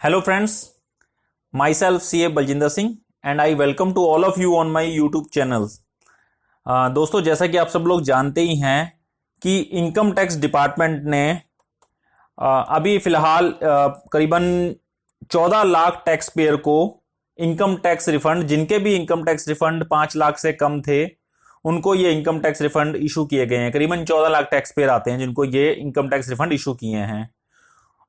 Hello friends, myself CA Baljinder Singh and I welcome to all of you on my YouTube channel। दोस्तों जैसा कि आप सब लोग जानते ही हैं कि इनकम टैक्स डिपार्टमेंट ने अभी फिलहाल करीबन 14 लाख टैक्स पेयर को इनकम टैक्स रिफंड, जिनके भी इनकम टैक्स रिफंड 5 लाख से कम थे उनको ये इनकम टैक्स रिफंड इशू किए गए हैं। करीबन 14 लाख टैक्स पेयर आते हैं जिनको ये इनकम टैक्स रिफंड इशू किए हैं।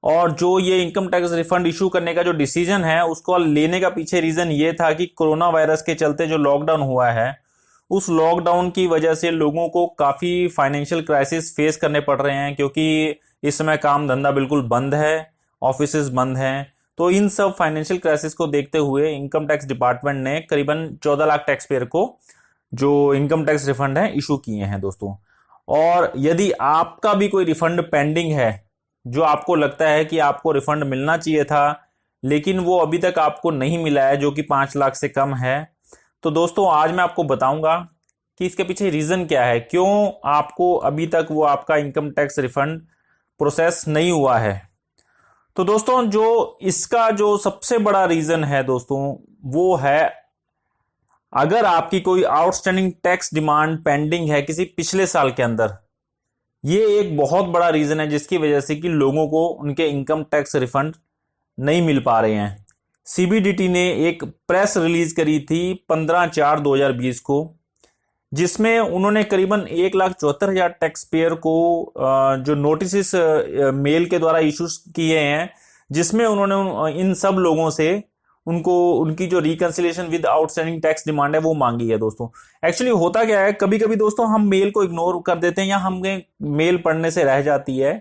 और जो ये इनकम टैक्स रिफंड इशू करने का जो डिसीजन है उसको लेने का पीछे रीजन ये था कि कोरोना वायरस के चलते जो लॉकडाउन हुआ है उस लॉकडाउन की वजह से लोगों को काफी फाइनेंशियल क्राइसिस फेस करने पड़ रहे हैं, क्योंकि इस समय काम धंधा बिल्कुल बंद है, ऑफिसेज बंद हैं। तो इन सब फाइनेंशियल क्राइसिस को देखते हुए इनकम टैक्स डिपार्टमेंट ने करीबन 14 लाख टैक्स पेयर को जो इनकम टैक्स रिफंड है इशू किए हैं दोस्तों। और यदि आपका भी कोई रिफंड पेंडिंग है, जो आपको लगता है कि आपको रिफंड मिलना चाहिए था लेकिन वो अभी तक आपको नहीं मिला है, जो कि 5 लाख से कम है, तो दोस्तों आज मैं आपको बताऊंगा कि इसके पीछे रीजन क्या है, क्यों आपको अभी तक वो आपका इनकम टैक्स रिफंड प्रोसेस नहीं हुआ है। तो दोस्तों जो इसका जो सबसे बड़ा रीजन है दोस्तों वो है, अगर आपकी कोई आउटस्टैंडिंग टैक्स डिमांड पेंडिंग है किसी पिछले साल के अंदर, ये एक बहुत बड़ा रीजन है जिसकी वजह से कि लोगों को उनके इनकम टैक्स रिफंड नहीं मिल पा रहे हैं। सीबीडीटी ने एक प्रेस रिलीज करी थी 15/4/2020 को, जिसमें उन्होंने करीबन 1,74,000 टैक्स पेयर को जो नोटिस मेल के द्वारा इशू किए हैं, जिसमें उन्होंने इन सब लोगों से उनको उनकी जो reconciliation with outstanding tax demand है वो मांगी है दोस्तों। एक्चुअली होता क्या है, कभी कभी दोस्तों हम मेल को इग्नोर कर देते हैं या हमें मेल पढ़ने से रह जाती है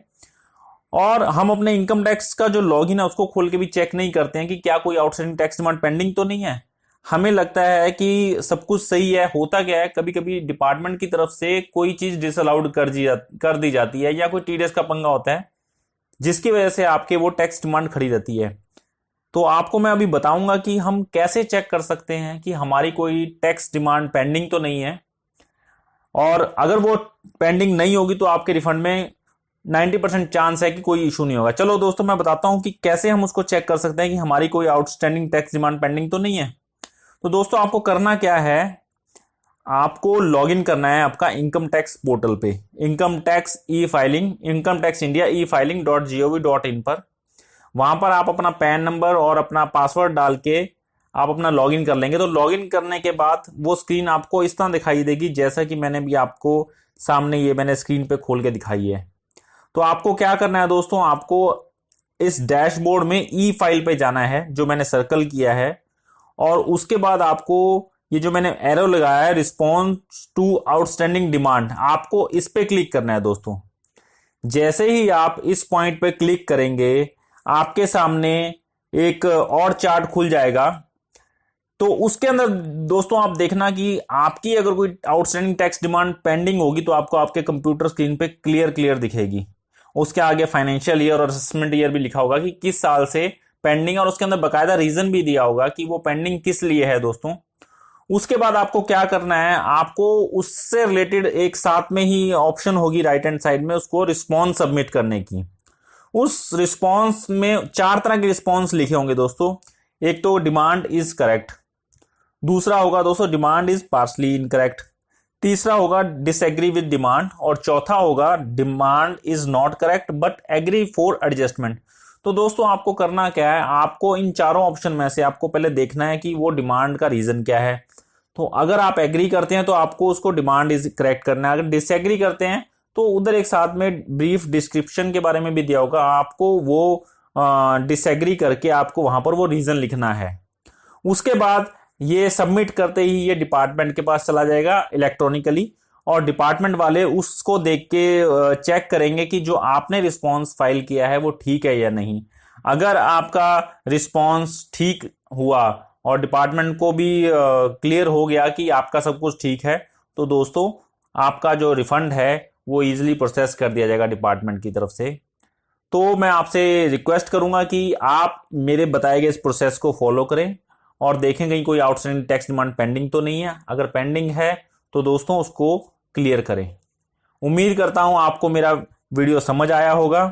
और हम अपने इनकम टैक्स का जो लॉगिन है उसको खोल के भी चेक नहीं करते हैं कि क्या कोई आउटस्टैंडिंग टैक्स डिमांड पेंडिंग तो नहीं है। हमें लगता है कि सब कुछ सही है। होता क्या है, कभी कभी डिपार्टमेंट की तरफ से कोई चीज डिसअलाउड कर दी जाती है या कोई टीडीएस का पंगा होता है जिसकी वजह से आपके वो टैक्स डिमांड खड़ी रहती है। तो आपको मैं अभी बताऊंगा कि हम कैसे चेक कर सकते हैं कि हमारी कोई टैक्स डिमांड पेंडिंग तो नहीं है, और अगर वो पेंडिंग नहीं होगी तो आपके रिफंड में 90% चांस है कि कोई इशू नहीं होगा। चलो दोस्तों मैं बताता हूं कि कैसे हम उसको चेक कर सकते हैं कि हमारी कोई आउटस्टैंडिंग टैक्स डिमांड पेंडिंग तो नहीं है। तो दोस्तों आपको करना क्या है, आपको लॉगिन करना है आपका इनकम टैक्स पोर्टल पे, income tax e filing, income tax India e-filing.gov.in पर। वहां पर आप अपना पैन नंबर और अपना पासवर्ड डाल के आप अपना लॉगिन कर लेंगे। तो लॉगिन करने के बाद वो स्क्रीन आपको इस तरह दिखाई देगी जैसा कि मैंने भी आपको सामने ये मैंने स्क्रीन पे खोल के दिखाई है। तो आपको क्या करना है दोस्तों, आपको इस डैशबोर्ड में ई फाइल पे जाना है जो मैंने सर्कल किया है, और उसके बाद आपको ये जो मैंने एरो लगाया है रिस्पॉन्स टू आउटस्टैंडिंग डिमांड, आपको इस पे क्लिक करना है दोस्तों। जैसे ही आप इस पॉइंट पे क्लिक करेंगे आपके सामने एक और चार्ट खुल जाएगा। तो उसके अंदर दोस्तों आप देखना कि आपकी अगर कोई आउटस्टैंडिंग टैक्स डिमांड पेंडिंग होगी तो आपको आपके कंप्यूटर स्क्रीन पे क्लियर क्लियर दिखेगी। उसके आगे फाइनेंशियल ईयर और असेसमेंट ईयर भी लिखा होगा कि किस साल से पेंडिंग, और उसके अंदर बकायदा रीजन भी दिया होगा कि वो पेंडिंग किस लिए है दोस्तों। उसके बाद आपको क्या करना है, आपको उससे रिलेटेड एक साथ में ही ऑप्शन होगी राइट हैंड साइड में, उसको रिस्पॉन्स सबमिट करने की। उस रिस्पॉन्स में 4 तरह के रिस्पॉन्स लिखे होंगे दोस्तों। एक तो डिमांड इज करेक्ट, दूसरा होगा दोस्तों डिमांड इज पार्शली इनकरेक्ट, तीसरा होगा डिसएग्री विद डिमांड, और चौथा होगा demand is not correct but agree for adjustment. तो दोस्तों आपको करना क्या है, आपको इन चारों ऑप्शन में से आपको पहले देखना है कि वो डिमांड का रीजन क्या है। तो अगर आप एग्री करते हैं तो आपको उसको डिमांड इज करेक्ट करना है, अगर डिसएग्री करते हैं तो उधर एक साथ में ब्रीफ डिस्क्रिप्शन के बारे में भी दिया होगा, आपको वो डिसएग्री करके आपको वहां पर वो रीजन लिखना है। उसके बाद ये सबमिट करते ही ये डिपार्टमेंट के पास चला जाएगा इलेक्ट्रॉनिकली, और डिपार्टमेंट वाले उसको देख के चेक करेंगे कि जो आपने रिस्पॉन्स फाइल किया है वो ठीक है या नहीं। अगर आपका रिस्पॉन्स ठीक हुआ और डिपार्टमेंट को भी क्लियर हो गया कि आपका सब कुछ ठीक है, तो दोस्तों आपका जो रिफंड है वो इजीली प्रोसेस कर दिया जाएगा डिपार्टमेंट की तरफ से। तो मैं आपसे रिक्वेस्ट करूंगा कि आप मेरे बताए गए इस प्रोसेस को फॉलो करें और देखें कहीं कोई आउटस्टैंडिंग टैक्स डिमांड पेंडिंग तो नहीं है। अगर पेंडिंग है तो दोस्तों उसको क्लियर करें। उम्मीद करता हूं आपको मेरा वीडियो समझ आया होगा।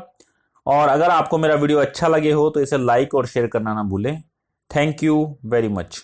और अगर आपको मेरा वीडियो अच्छा लगे हो तो इसे लाइक और शेयर करना ना भूलें। Thank you very much.